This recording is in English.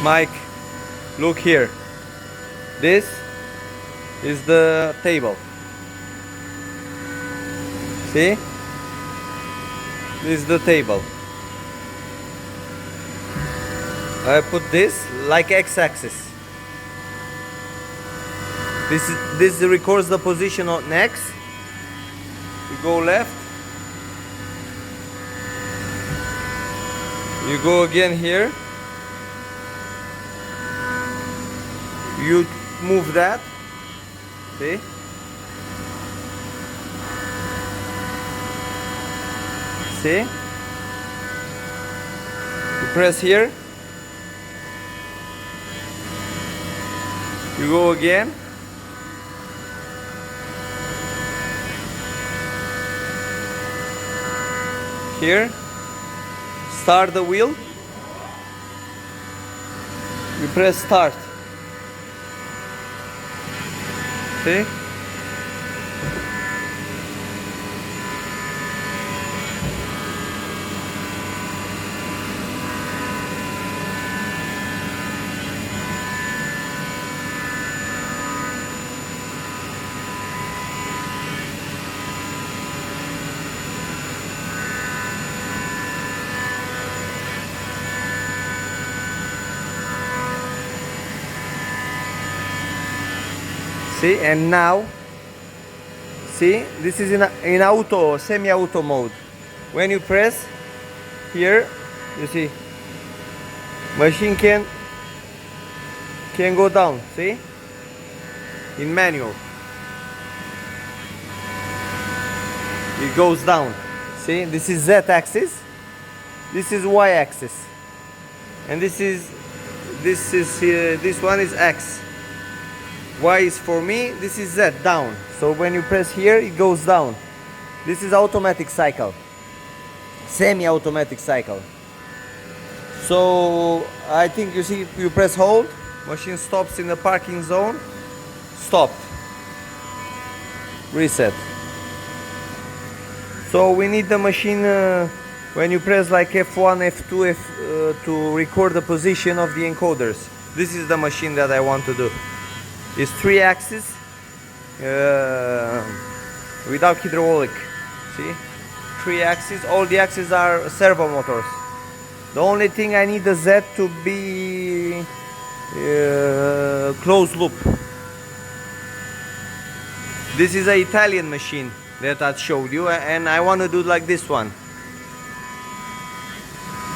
Mike, look here. This is the table. See? This is the table. I put this like x-axis. This records the position on X. You go left. You go again here. You move that. See? See? You press here. You go again. Here. Start the wheel. You press start. See? See, and now, see, this is in auto, semi-auto mode. When you press here, you see, machine can go down. See, in manual, it goes down. See, this is Z-axis, this is Y-axis, and this one is X. Y is for me, this is Z, down. So when you press here, it goes down. This is automatic cycle, semi-automatic cycle. So I think you see, you press hold, machine stops in the parking zone, stopped, reset. So we need the machine, when you press like F1, F2, to record the position of the encoders. This is the machine that I want to do. It's 3 axis without hydraulic. See, 3 axis. All the axes are servo motors. The only thing I need the Z to be closed loop. This is an Italian machine that I showed you, and I want to do like this one.